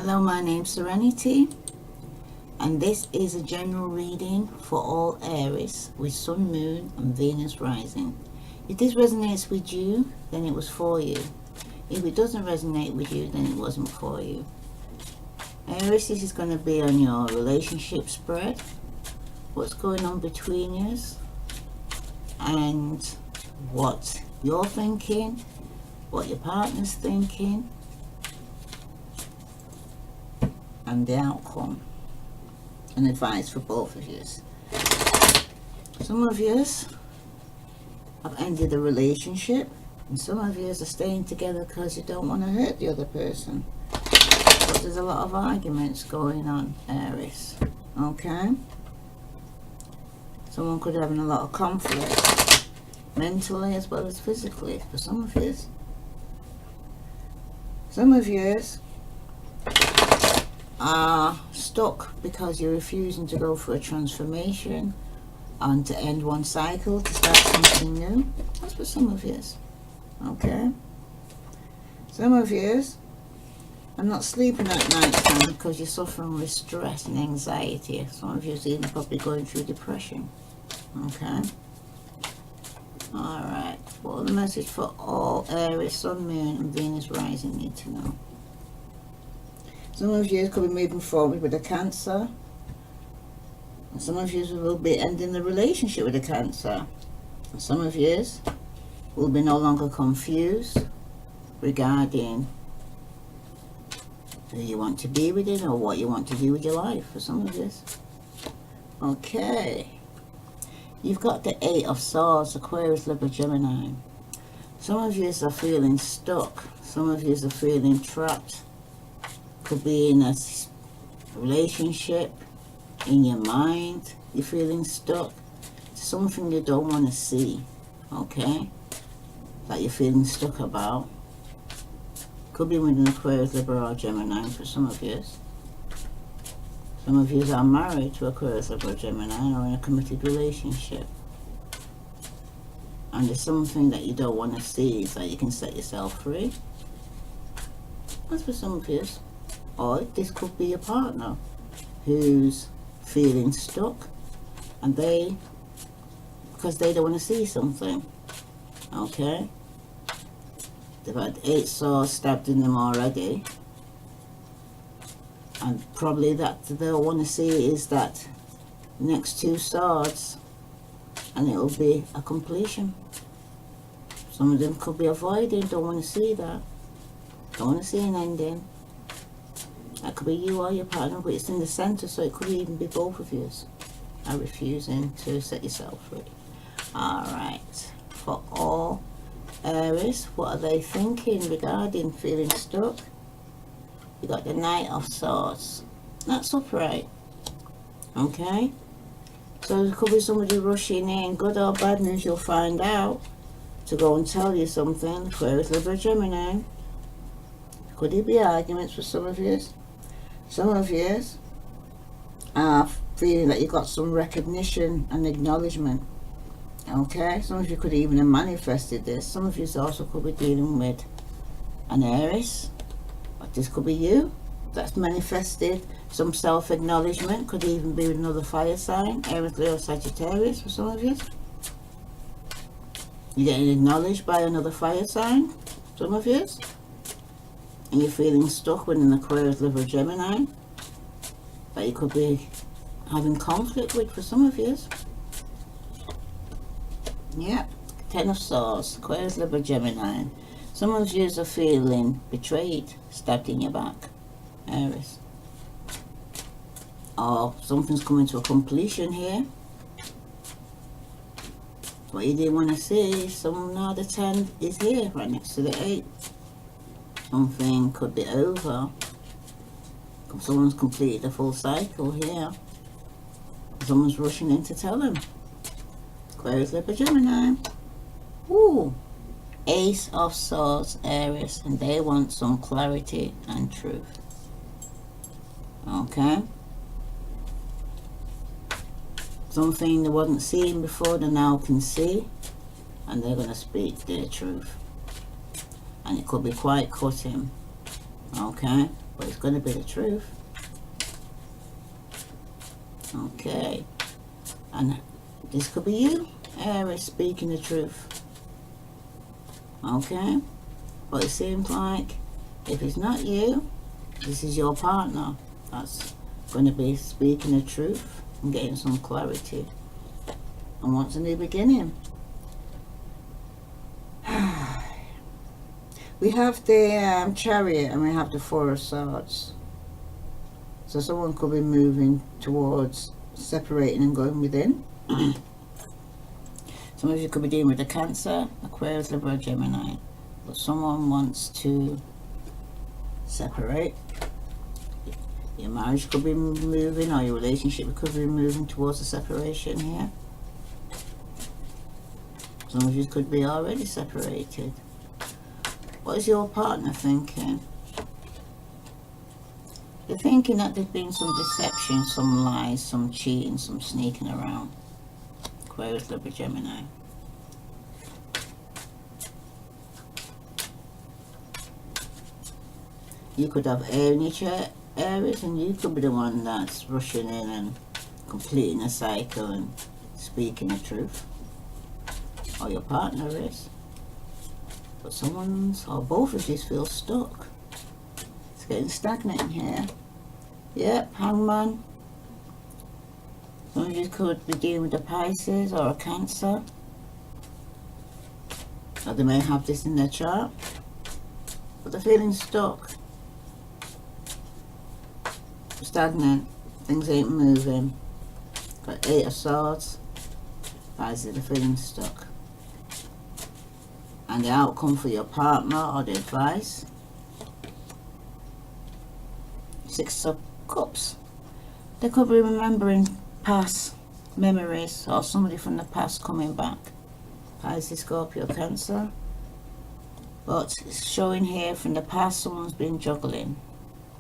Hello, my name's Serenity, and this is a general reading for all Aries with Sun, Moon, and Venus rising. If this resonates with you, then it was for you. If it doesn't resonate with you, then it wasn't for you. Aries, this is going to be on your relationship spread, what's going on between you, and what you're thinking, what your partner's thinking, and the outcome, and advice for both of you. Some of you have ended a relationship, and some of you are staying together because you don't want to hurt the other person. But there's a lot of arguments going on, Aries. Okay? Someone could be having a lot of conflict, mentally as well as physically, for some of you. Some of you are stuck because you're refusing to go for a transformation and to end one cycle to start something new. That's for some of you. Okay? Some of you are not sleeping at night time because you're suffering with stress and anxiety. Some of you are even probably going through depression. Okay? Alright. What the message for all Aries, Sun, Moon, and Venus rising need to know? Some of you could be moving forward with a Cancer, and some of you will be ending the relationship with a Cancer. And some of you will be no longer confused regarding who you want to be with it or what you want to do with your life, for some of you. Okay. You've got the Eight of Swords, Aquarius, Libra, Gemini. Some of you are feeling stuck. Some of you are feeling trapped. Could be in a relationship, in your mind, you're feeling stuck. It's something you don't want to see, okay? That you're feeling stuck about. Could be with an Aquarius, Libra, or Gemini for some of you. Some of you are married to Aquarius, Libra, Gemini, or in a committed relationship. And there's something that you don't want to see so you can set yourself free. That's for some of you. Or this could be a partner who's feeling stuck, and because they don't want to see something. Okay? They've had 8 swords stabbed in them already, and probably that they'll want to see is that next 2 swords, and it'll be a completion. Some of them could be avoiding, don't want to see that, don't want to see an ending. That could be you or your partner, but it's in the center, so it could even be both of you are refusing to set yourself free. Alright, for all Aries, what are they thinking regarding feeling stuck? You got the Knight of Swords. That's upright. Okay? So there could be somebody rushing in, good or bad news, you'll find out, to go and tell you something. Aquarius, Libra, Gemini. Could it be arguments for some of you? Some of you are feeling that you got some recognition and acknowledgement. Okay? Some of you could even have manifested this. Some of you also could be dealing with an Aries. But this could be you. That's manifested some self-acknowledgement. Could even be with another fire sign. Aries, Leo, Sagittarius for some of you. You're getting acknowledged by another fire sign. Some of you. And you're feeling stuck with an Aquarius, Libra, Gemini that you could be having conflict with for some of you. Yep, 10 of Swords, Aquarius, Libra, Gemini. Some of you are feeling betrayed, stabbed in your back, Aries. Or something's coming to a completion here. What you didn't want to see, now the 10 is here, right next to the 8. Something could be over. Someone's completed a full cycle here. Someone's rushing in to tell them. Aquarius, Libra, Gemini. Ooh. Ace of Swords, Aries. And they want some clarity and truth. Okay? Something they wasn't seeing before, they now can see. And they're going to speak their truth. And it could be quite cutting. Okay? but it's going to be the truth. Okay, and this could be you, Aries, speaking the truth. Okay, but it seems like if it's not you, this is your partner that's going to be speaking the truth and getting some clarity and wants a new beginning. We have the Chariot and we have the Four of Swords. So someone could be moving towards separating and going within. Some of you could be dealing with a Cancer, Aquarius, Libra, Gemini. But someone wants to separate. Your marriage could be moving, or your relationship could be moving towards a separation here. Some of you could be already separated. What is your partner thinking? They're thinking that there's been some deception, some lies, some cheating, some sneaking around. Aquarius, Libra, Gemini. You could have air in your chart, Aries, and you could be the one that's rushing in and completing a cycle and speaking the truth. Or your partner is. But someone's, or both of you feel stuck. It's getting stagnant in here. Yep, Hangman. Some of you could be dealing with a Pisces or a Cancer. Or they may have this in their chart. But they're feeling stuck. Stagnant. Things ain't moving. Got 8 of Swords. Pisces are feeling stuck. And the outcome for your partner or the advice. 6 of Cups. They could be remembering past memories or somebody from the past coming back. Pisces, Scorpio, Cancer. But it's showing here from the past someone's been juggling.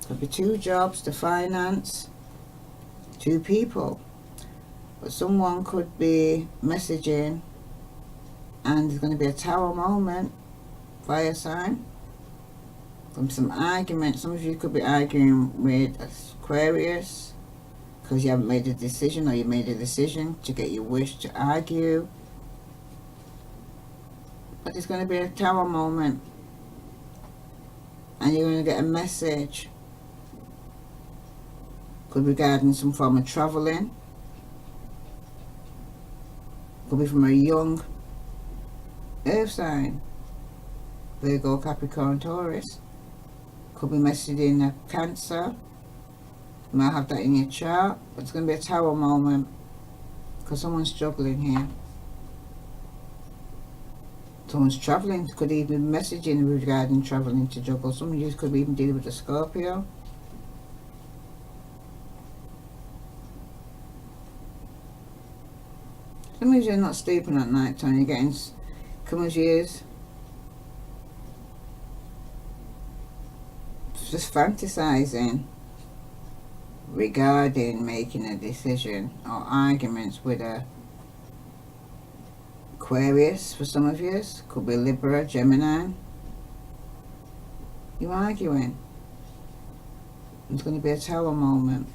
Could be 2 jobs, the finance, 2 people. But someone could be messaging and there's going to be a Tower moment, fire sign. From some argument, some of you could be arguing with Aquarius because you haven't made a decision, or you made a decision to get your wish to argue. But there's going to be a Tower moment and you're going to get a message. Could be regarding some form of traveling. Could be from a young Earth sign, Virgo, Capricorn, Taurus. Could be messaging a Cancer. You might have that in your chart, but it's going to be a Tower moment because someone's struggling here. Someone's traveling, could even be messaging regarding traveling to juggle. Some of you could be even dealing with a Scorpio. Some of you are not sleeping at night time, you're getting years just fantasizing regarding making a decision, or arguments with a Aquarius for some of you. Could be Libra, Gemini. You're arguing. It's going to be a Tower moment.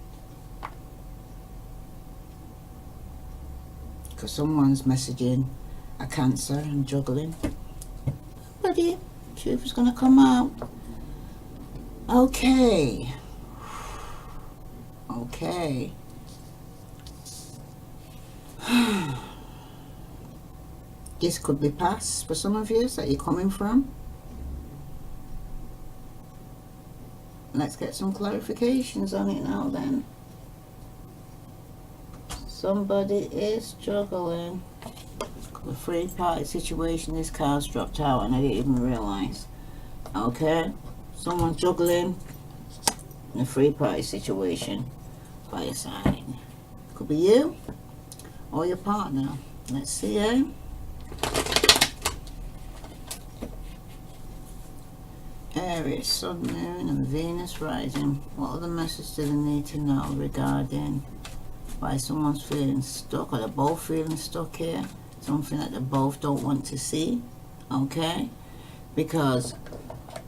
Because someone's messaging a Cancer and juggling. Buddy, truth is going to come out. Okay. Okay. This could be past for some of you that you're coming from. Let's get some clarifications on it now then. Somebody is juggling. A 3-party situation. This card's dropped out and I didn't even realise. Okay, someone's juggling in a 3-party situation by your side. Could be you or your partner. Let's see, eh? Aries, Sun, Moon and Venus rising. What other message do they need to know regarding why someone's feeling stuck, or they're both feeling stuck here? Something that they both don't want to see. Okay, because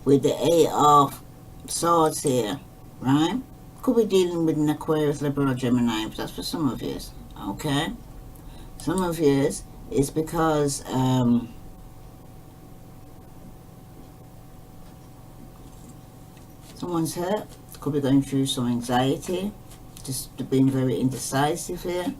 with the 8 of Swords here, right? Could be dealing with an Aquarius, Libra, or Gemini, but that's for some of you. Okay? Some of you is because someone's hurt. Could be going through some anxiety, just being very indecisive here.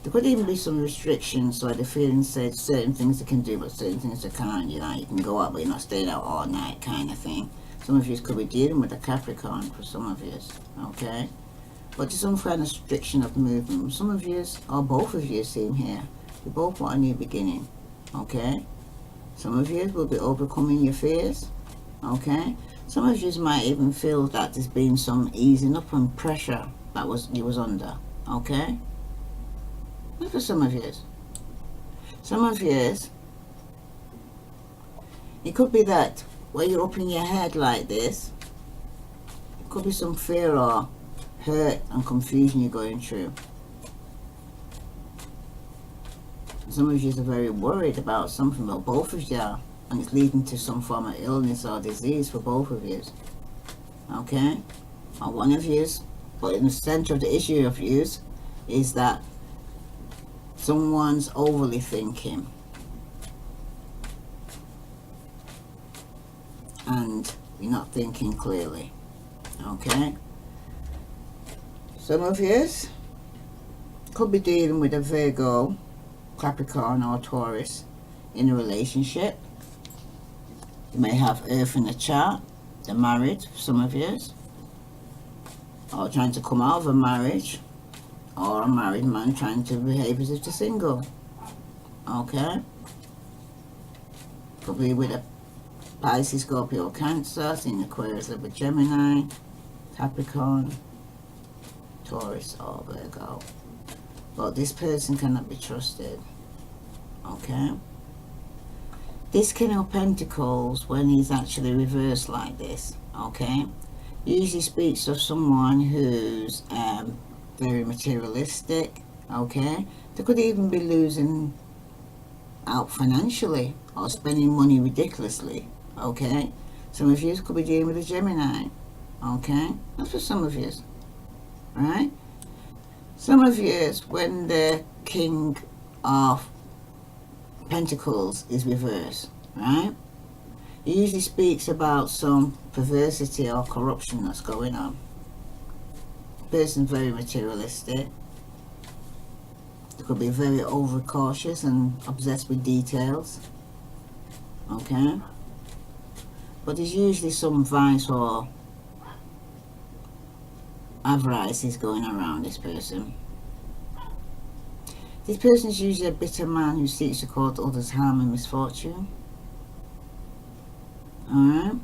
There could even be some restrictions, so they're feeling said certain things they can do, but certain things they can't. You know, you can go out, but you're not staying out all night, kind of thing. Some of you could be dealing with a Capricorn for some of you, okay? But there's some kind of restriction of movement. Some of you, or both of you, seem here. You both want a new beginning, okay? Some of you will be overcoming your fears, okay? Some of you might even feel that there's been some easing up on pressure that you was under, okay? That's for some of you. Some of you, it could be that when you're up in your head like this, it could be some fear or hurt and confusion you're going through. Some of you are very worried about something, but both of you are, and it's leading to some form of illness or disease for both of you, okay? Or one of you, but in the center of the issue of you is that someone's overly thinking and you're not thinking clearly, okay? Some of you could be dealing with a Virgo, Capricorn, or Taurus in a relationship. You may have Earth in the chart. They're married, some of you, or trying to come out of a marriage, or a married man trying to behave as if they're single, okay? Could be with a Pisces, Scorpio, Cancer, in Aquarius, Libra, Gemini, Capricorn, Taurus, or Virgo. But this person cannot be trusted, okay? This King of Pentacles, when he's actually reversed like this, okay, usually speaks of someone who's very materialistic, okay? They could even be losing out financially or spending money ridiculously, okay? Some of you could be dealing with a Gemini, okay? That's for some of you, right? Some of you, when the King of Pentacles is reversed, right? It usually speaks about some perversity or corruption that's going on. The person's very materialistic. They could be very overcautious and obsessed with details, okay? But there's usually some vice or avarice is going around this person. This person is usually a bitter man who seeks to cause others harm and misfortune. Alright?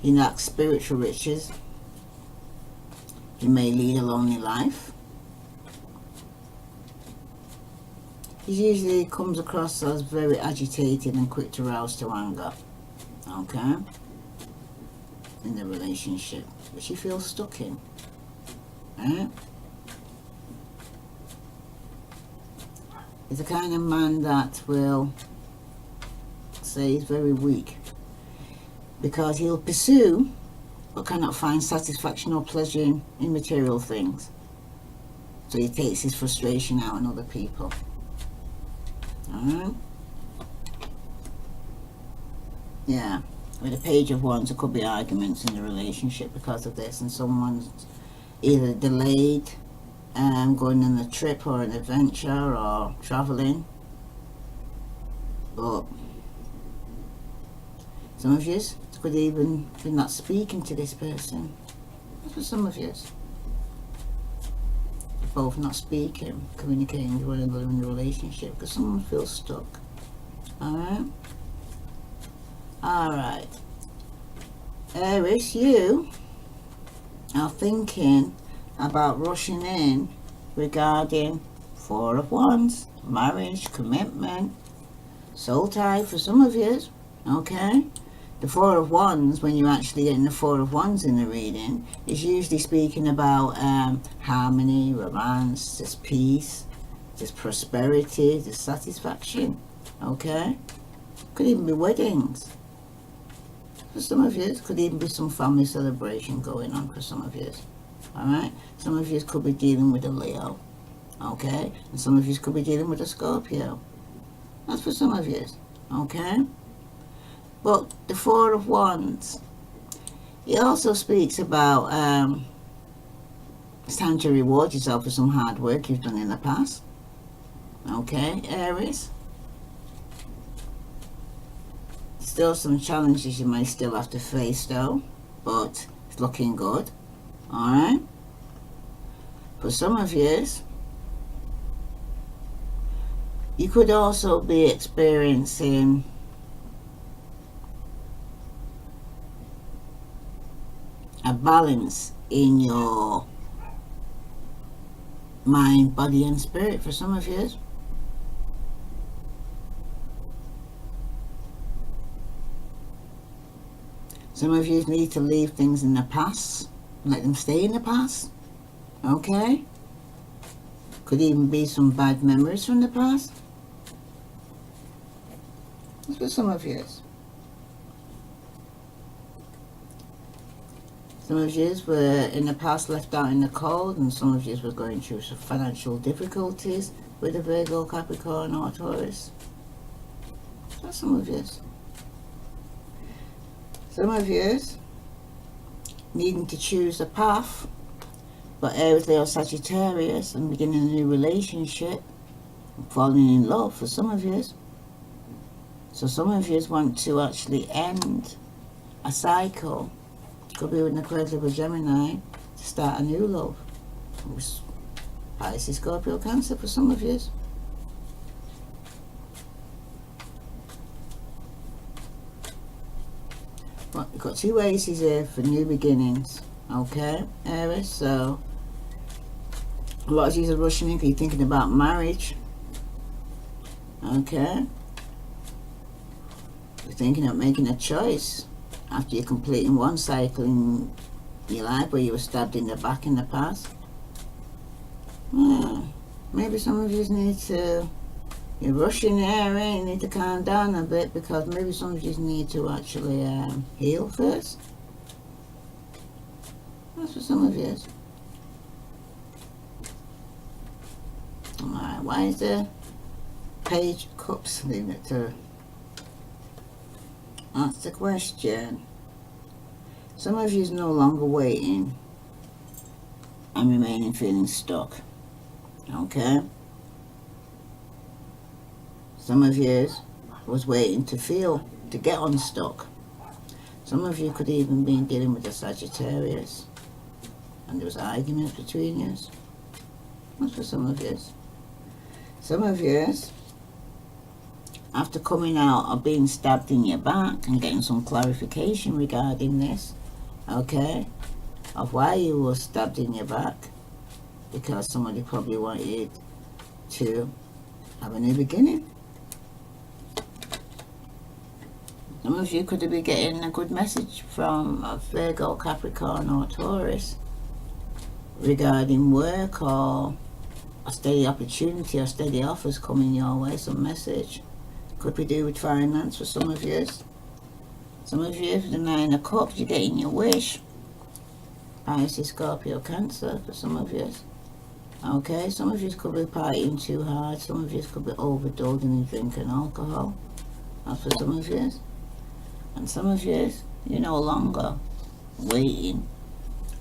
He lacks spiritual riches. He may lead a lonely life. He usually comes across as very agitated and quick to rouse to anger. Okay? In the relationship, which he feels stuck in. Right? He's the kind of man that will say he's very weak because he'll pursue but cannot find satisfaction or pleasure in material things. So he takes his frustration out on other people. Alright? Yeah. With a Page of Wands, there could be arguments in the relationship because of this, and someone's either delayed going on a trip or an adventure or traveling. But some of you could even be not speaking to this person. That's for some of you. Both not speaking, communicating with one another in the relationship because someone feels stuck. Alright? Alright. Aries, you are thinking about rushing in regarding Four of Wands, marriage, commitment, soul tie for some of you, okay? The Four of Wands, when you're actually getting the Four of Wands in the reading, is usually speaking about harmony, romance, there's peace, there's prosperity, there's satisfaction, okay? Could even be weddings, For some of you, could even be some family celebration going on for some of you. Alright? Some of you could be dealing with a Leo. Okay? And some of you could be dealing with a Scorpio. That's for some of you. Okay? But the Four of Wands, it also speaks about it's time to reward yourself for some hard work you've done in the past. Okay, Aries? Still some challenges you may still have to face though, but it's looking good. Alright? For some of you could also be experiencing a balance in your mind, body and spirit for some of you. Some of you need to leave things in the past, let them stay in the past. Okay? Could even be some bad memories from the past. That's for some of you. Some of you were in the past left out in the cold, and some of you were going through some financial difficulties with a Virgo, Capricorn or Taurus. That's some of you. Some of you needing to choose a path, but Aries, Leo, Sagittarius, and beginning a new relationship, falling in love for some of you. So some of you want to actually end a cycle. Could be with an Aquarius or Gemini to start a new love. Pisces, Scorpio, Cancer for some of you. Well, you've got two aces here for new beginnings. Okay, Aries, so a lot of you are rushing in because you're thinking about marriage. Okay. You're thinking of making a choice after you're completing one cycle in your life where you were stabbed in the back in the past. Maybe some of you need to, you're rushing there, right? You need to calm down a bit because maybe some of you need to actually heal first. That's for some of you. Alright, why is the Page of Cups? Leave it to that's the question. Some of you is no longer waiting and remaining feeling stuck. Okay? Some of you was waiting to get unstuck. Some of you could even be dealing with a Sagittarius and there was arguments between you. That's for some of you. Some of you, after coming out of being stabbed in your back and getting some clarification regarding this, okay, of why you were stabbed in your back, because somebody probably wanted to have a new beginning. Some of you could be getting a good message from a Virgo, Capricorn or Taurus regarding work or a steady opportunity or steady offers coming your way, some message. Could be do with finance for some of you. Some of you, for the Nine of Cups, you're getting your wish. Pisces, Scorpio, Cancer for some of you. Okay, some of you could be partying too hard. Some of you could be overdosing in drinking alcohol. That's for some of you. And some of you, you're no longer waiting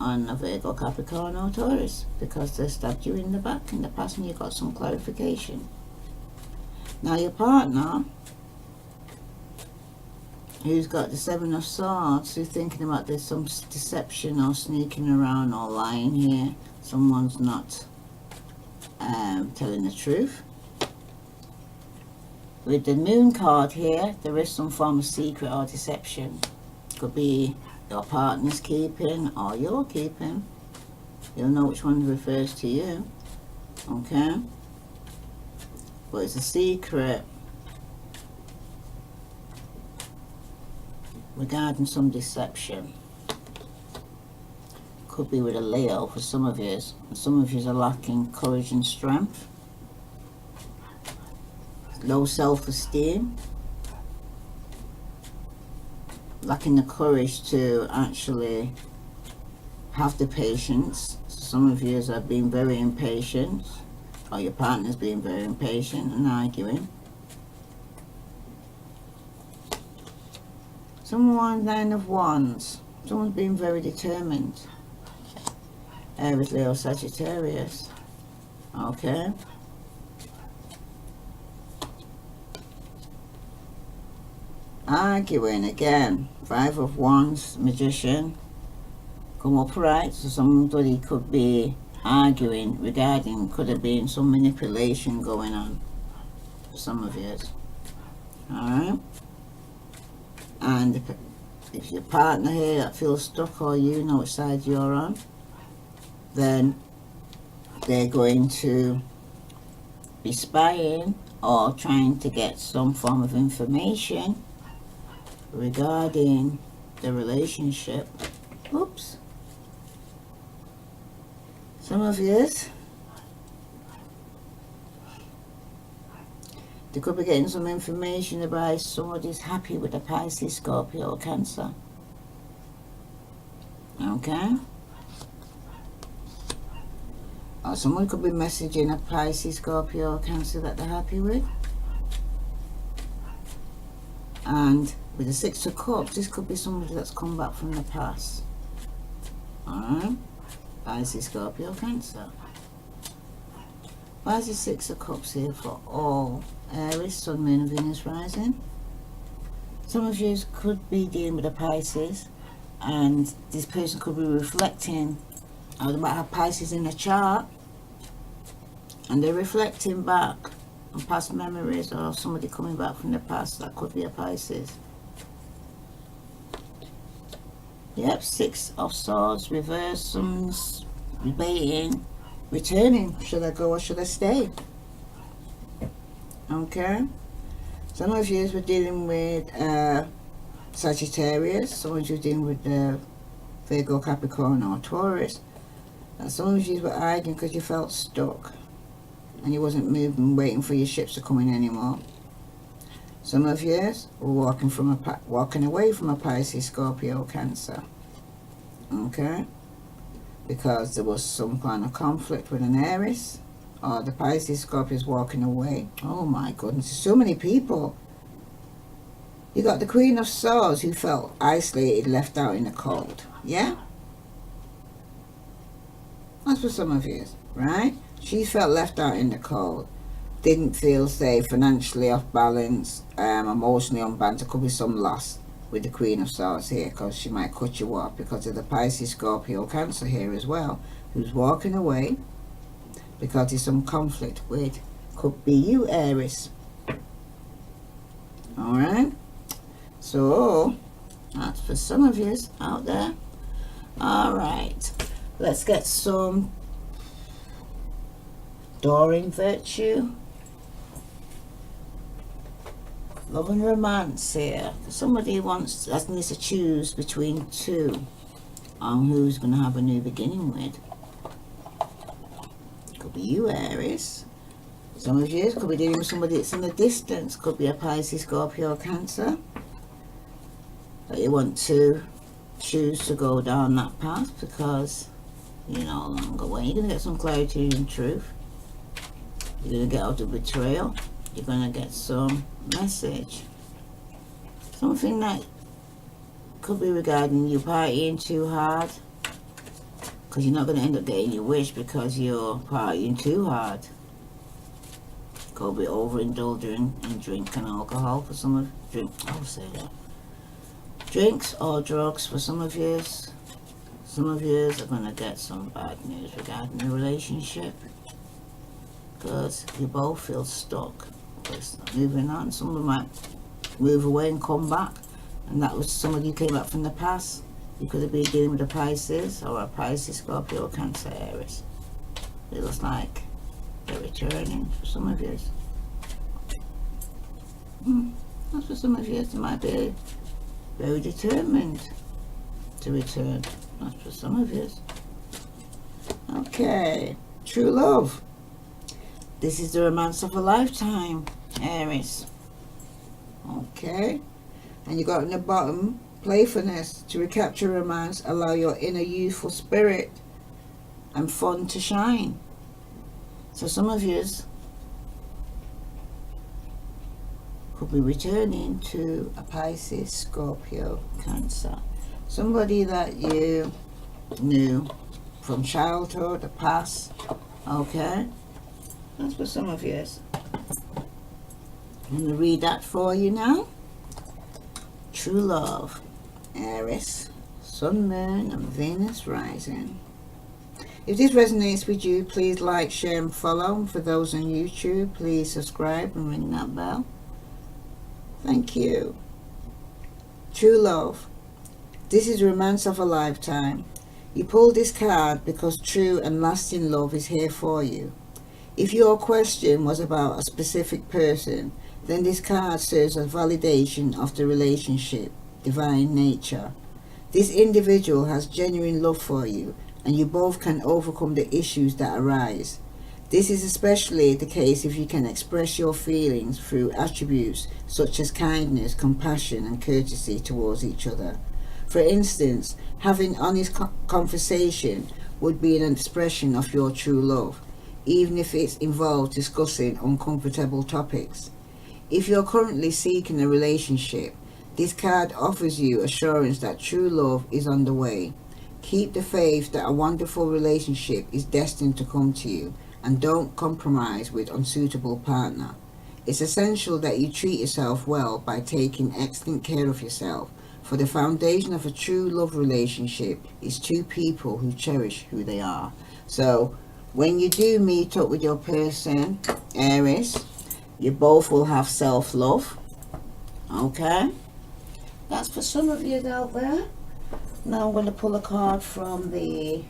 on a Virgo, Capricorn or Taurus because they stabbed you in the back in the past and you got some clarification. Now your partner, who's got the Seven of Swords, who's thinking about there's some deception or sneaking around or lying here. Someone's not telling the truth. With the Moon card here, there is some form of secret or deception. Could be your partner's keeping or you're keeping. You'll know which one refers to you. Okay? But it's a secret regarding some deception. Could be with a Leo for some of you. Some of you are lacking courage and strength. Low self-esteem. lacking the courage to actually have the patience. So some of you have been very impatient, or your partner's been very impatient and arguing. Someone, 9 of Wands. Someone's been very determined. Aries, Leo, Sagittarius. Okay. Arguing again. 5 of Wands, Magician. Come upright. So somebody could be arguing regarding, could have been some manipulation going on for some of you. Alright. And if your partner here that feels stuck, or you know which side you're on, then they're going to be spying or trying to get some form of information regarding the relationship. Oops. Some of you, they could be getting some information about somebody's happy with a Pisces, Scorpio, or Cancer. Okay? Or someone could be messaging a Pisces, Scorpio, or Cancer that they're happy with. And with the 6 of Cups, this could be somebody that's come back from the past. Alright? Pisces, Scorpio, Cancer. Why is the 6 of Cups here for all Aries, Sun, Moon, and Venus rising? Some of you could be dealing with a Pisces, and this person could be reflecting. I might have Pisces in the chart, and they're reflecting back on past memories, or somebody coming back from the past. That could be a Pisces. Yep, 6 of Swords, reverse, someone's debating, returning. Should I go or should I stay? Okay. Some of you were dealing with Sagittarius. Some of you dealing with Virgo, Capricorn, or Taurus. And some of you were arguing because you felt stuck and you wasn't moving, waiting for your ships to come in anymore. Some of you were walking away from a Pisces, Scorpio, Cancer. Okay? Because there was some kind of conflict with an Aries, or the Pisces, Scorpio is walking away. Oh my goodness, so many people. You got the Queen of Swords who felt isolated, left out in the cold. Yeah? That's for some of you, right? She felt left out in the cold. Didn't feel safe, financially off balance, emotionally unbalanced. There could be some loss with the Queen of Swords here, because she might cut you off because of the Pisces, Scorpio, Cancer here as well, who's walking away because there's some conflict with, could be you, Aries. Alright, so that's for some of you out there. Alright, let's get some Doreen Virtue. Love and romance here. Somebody needs to choose between 2 on who's going to have a new beginning with. Could be you, Aries. Some of you could be dealing with somebody that's in the distance. Could be a Pisces, Scorpio, Cancer. But you want to choose to go down that path because you're no longer waiting. You're going to get some clarity and truth. You're going to get out of betrayal. You're going to get some message. Something that could be regarding you partying too hard, because you're not going to end up getting your wish because you're partying too hard. Could be overindulging in drink and alcohol for some of I'll say that. Drinks or drugs for some of you. Some of you are going to get some bad news regarding the relationship, because you both feel stuck. It's not moving on. Someone might move away and come back, and that was somebody who came back from the past. You could have been dealing with a Pisces, or a Pisces, Scorpio, Cancer, Aries. It looks like they're returning for some of you. That's for some of you. They might be very determined to return. That's for some of you. Okay, true love. This is the romance of a lifetime, Aries. Okay, and you got in the bottom playfulness. To recapture romance, allow your inner youthful spirit and fun to shine. So some of yous could be returning to a Pisces, Scorpio, Cancer. Somebody that you knew from childhood, the past. Okay? That's for some of yous. I'm going to read that for you now. True love. Aries, Sun, Moon, and Venus rising. If this resonates with you, please like, share, and follow. For those on YouTube, please subscribe and ring that bell. Thank you. True love. This is romance of a lifetime. You pulled this card because true and lasting love is here for you. If your question was about a specific person, then this card serves as validation of the relationship, divine nature. This individual has genuine love for you, and you both can overcome the issues that arise. This is especially the case if you can express your feelings through attributes such as kindness, compassion, and courtesy towards each other. For instance, having honest conversation would be an expression of your true love, even if it involves discussing uncomfortable topics. If you're currently seeking a relationship, this card offers you assurance that true love is on the way. Keep the faith that a wonderful relationship is destined to come to you, and don't compromise with unsuitable partner. It's essential that you treat yourself well by taking excellent care of yourself, for the foundation of a true love relationship is two people who cherish who they are. So when you do meet up with your person, Aries, you both will have self-love. Okay? That's for some of you out there. Now I'm going to pull a card from the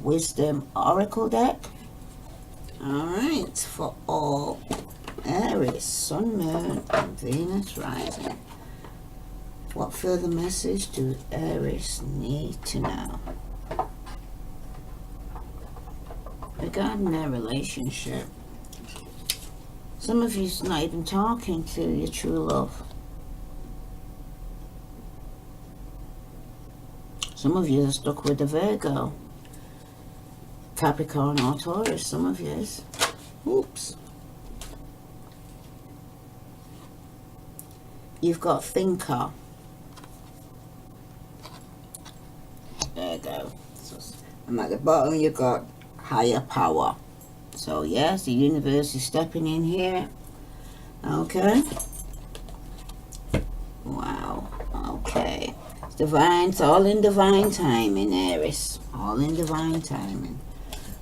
Wisdom Oracle deck. Alright, for all Aries, Sun, Moon, and Venus rising. What further message do Aries need to know regarding their relationship? Some of you's not even talking to your true love. Some of you are stuck with a Virgo, Capricorn, or Taurus. Some of yous. Oops. You've got Thinker. There you go. And at the bottom you've got Higher Power. So yes, the universe is stepping in here. Okay. Wow. Okay. It's divine. It's all in divine timing, Aries. All in divine timing.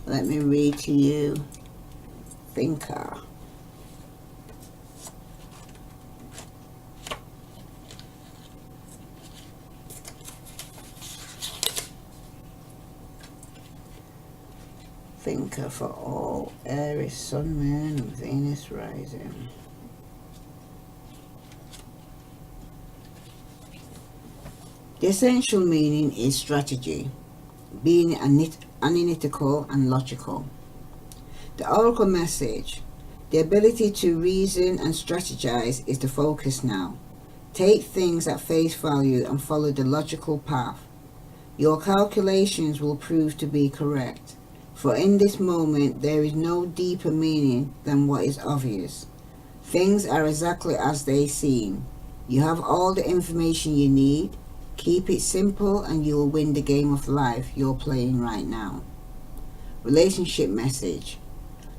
Let me read to you Thinker. Thinker for all Aries, Sun, Moon, and Venus rising. The essential meaning is strategy, being analytical and logical. The oracle message: the ability to reason and strategize is the focus now. Take things at face value and follow the logical path. Your calculations will prove to be correct. For in this moment there is no deeper meaning than what is obvious. Things are exactly as they seem. You have all the information you need. Keep it simple and you will win the game of life you're playing right now. Relationship message: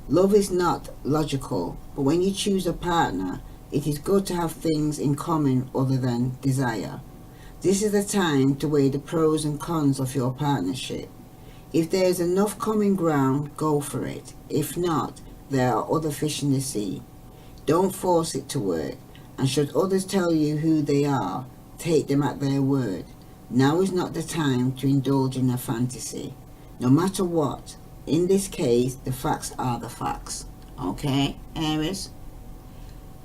love is not logical, but when you choose a partner, it is good to have things in common other than desire. This is the time to weigh the pros and cons of your partnership. If there is enough common ground, go for it. If not, there are other fish in the sea. Don't force it to work, and should others tell you who they are, take them at their word. Now is not the time to indulge in a fantasy. No matter what, in this case, the facts are the facts. Okay, Aries?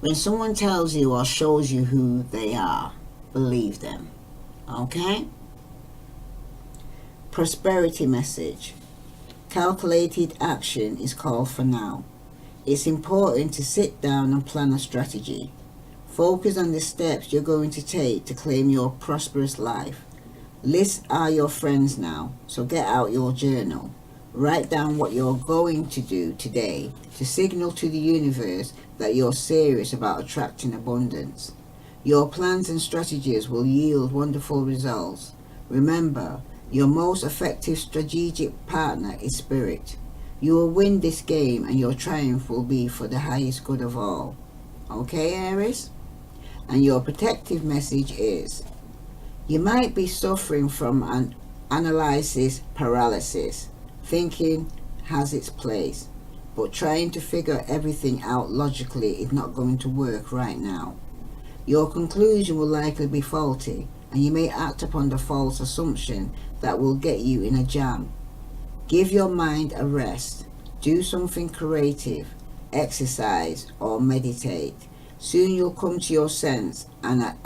When someone tells you or shows you who they are, believe them. Okay? Prosperity message: calculated action is called for now. It's important to sit down and plan a strategy. Focus on the steps you're going to take to claim your prosperous life. Lists are your friends now, so get out your journal. Write down what you're going to do today to signal to the universe that you're serious about attracting abundance. Your plans and strategies will yield wonderful results. Remember, your most effective strategic partner is spirit. You will win this game and your triumph will be for the highest good of all. Okay, Aries? And your protective message is, you might be suffering from an analysis paralysis. Thinking has its place, but trying to figure everything out logically is not going to work right now. Your conclusion will likely be faulty, and you may act upon the false assumption that will get you in a jam. Give your mind a rest. Do something creative, exercise, or meditate. Soon you'll come to your sense and an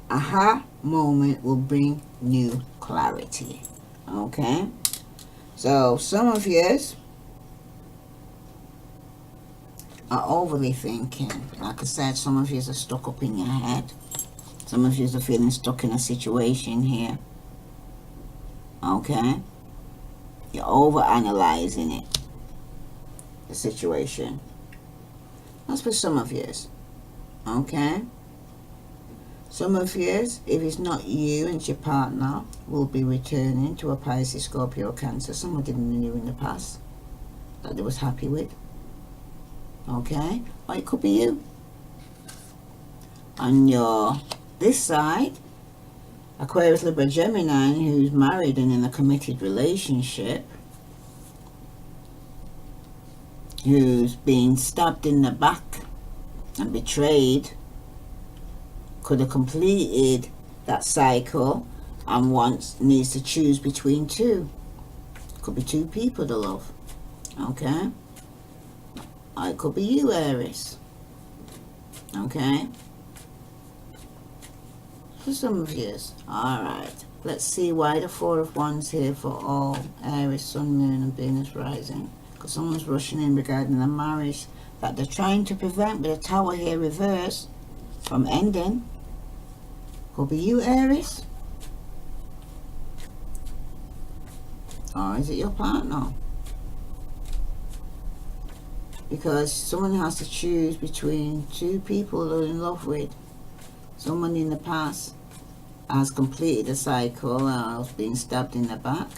aha moment will bring new clarity. Okay? So some of you are overly thinking. Like I said, some of you are stuck up in your head. Some of you are feeling stuck in a situation here. Okay? You're over analyzing it. The situation. That's for some of you. Okay? Some of you, if it's not you and your partner, will be returning to a Pisces, Scorpio, Cancer. Somebody you knew in the past that they was happy with. Okay? Or it could be you. On your this side, Aquarius, Libra, Gemini, who's married and in a committed relationship, who's been stabbed in the back and betrayed, could have completed that cycle and needs to choose between two. Could be two people to love. Okay? Or it could be you, Aries. Okay? For some of you. Alright. Let's see why the Four of Wands here for all Aries, Sun, Moon and Venus rising. Because someone's rushing in regarding a marriage that they're trying to prevent with a Tower here reversed from ending. Could be you, Aries. Or is it your partner? Because someone has to choose between two people they're in love with. Someone in the past has completed a cycle and has been stabbed in the back.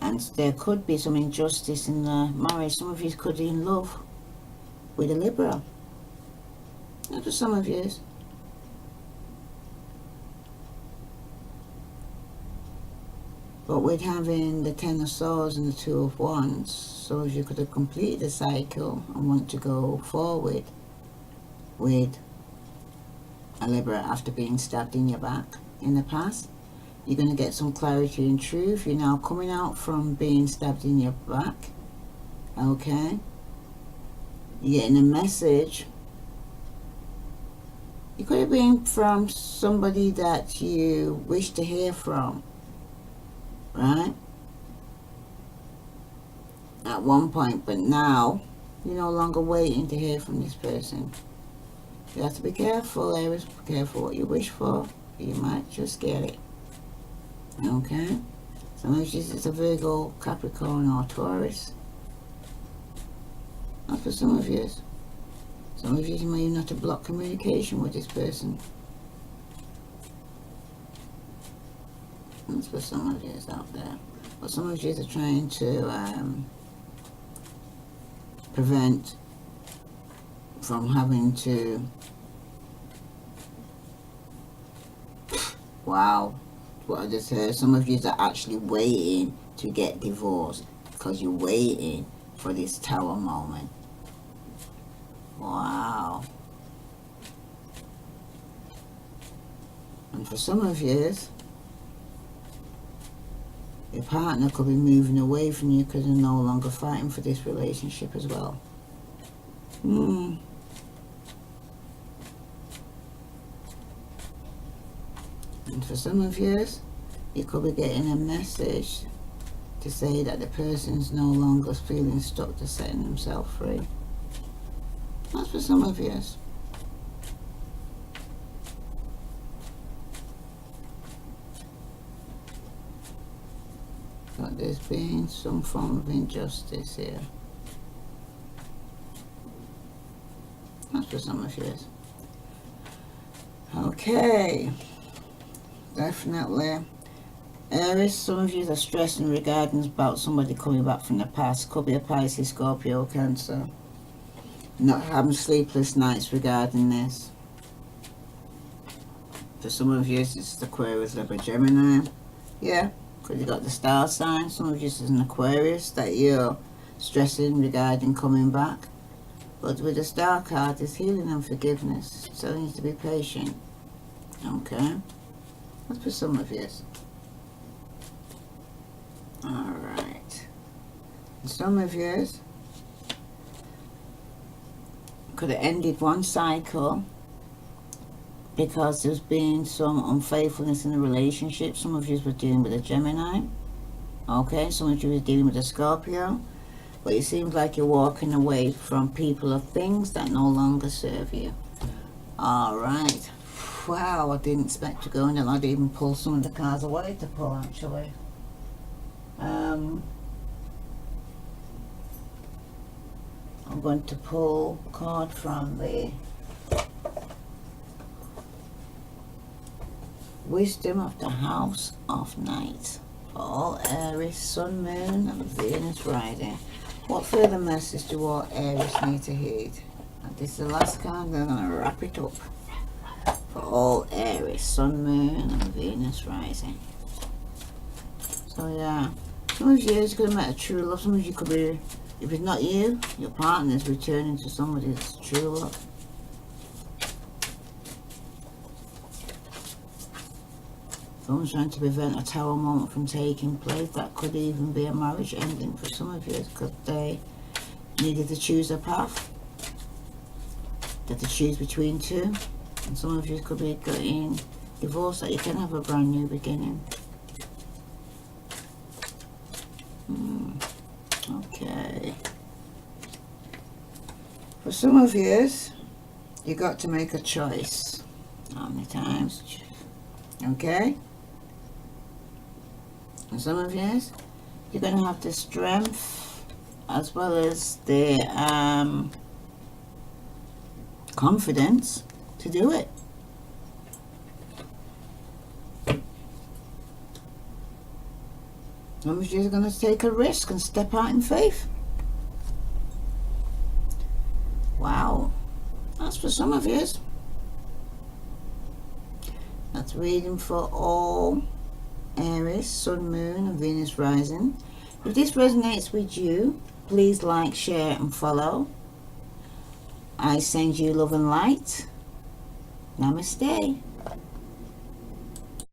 And there could be some injustice in the marriage. Some of you could be in love with a Libra. Not for some of you. But with having the Ten of Swords and the Two of Wands, so if you could have completed the cycle and want to go forward with a Libra after being stabbed in your back in the past, you're going to get some clarity and truth. You're now coming out from being stabbed in your back. Okay? You're getting a message. It could have been from somebody that you wish to hear from. Right? At one point, but now you're no longer waiting to hear from this person. You have to be careful, Aries. Be careful what you wish for. You might just get it. Okay? Some of you it's a Virgo, Capricorn or Taurus. Not for some of you. Some of you may not have blocked communication with this person. That's for some of you out there. But some of you are trying to prevent from having to... Wow. What I just heard. Some of you are actually waiting to get divorced because you're waiting for this Tower moment. Wow. And for some of you, your partner could be moving away from you because they're no longer fighting for this relationship as well. And for some of you, you could be getting a message to say that the person's no longer feeling stuck to setting themselves free. That's for some of you. But there's been some form of injustice here. That's for some of you. Okay. Definitely. Aries, some of you are stressing regarding about somebody coming back from the past. Could be a Pisces, Scorpio, Cancer. Not having sleepless nights regarding this. For some of you, it's Aquarius, Libra, Gemini. Yeah, because you got the star sign. Some of you is an Aquarius that you're stressing regarding coming back. But with the star card, it's healing and forgiveness. So you need to be patient. Okay? That's for some of you. Alright. Some of you could have ended one cycle because there's been some unfaithfulness in the relationship. Some of you were dealing with a Gemini. Okay, some of you were dealing with a Scorpio. But it seems like you're walking away from people or things that no longer serve you. Alright. Wow, I didn't expect to go in, and I'd even pull some of the cards I wanted to pull, actually. I'm going to pull a card from the Wisdom of the House of Night for all Aries, Sun, Moon and Venus rising. What further message do all Aries need to heed? And this is the last card, and I'm going to wrap it up for all Aries, Sun, Moon and Venus rising. So yeah, some of you is going to meet a true love. Some of you could be, if it's not you, your partner is returning to somebody's true love. Someone's trying to prevent a tower moment from taking place. That could even be a marriage ending for some of you, because they needed to choose a path. They had to choose between two. And some of you could be getting divorced, that you can have a brand new beginning. Okay. For some of you, you got to make a choice. How many times? Okay? And some of you, you're going to have the strength as well as the confidence to do it. Some of you are going to take a risk and step out in faith. Wow. That's for some of you. That's reading for all Aries, Sun, Moon and Venus rising. If this resonates with you, please like, share and follow. I send you love and light. Namaste.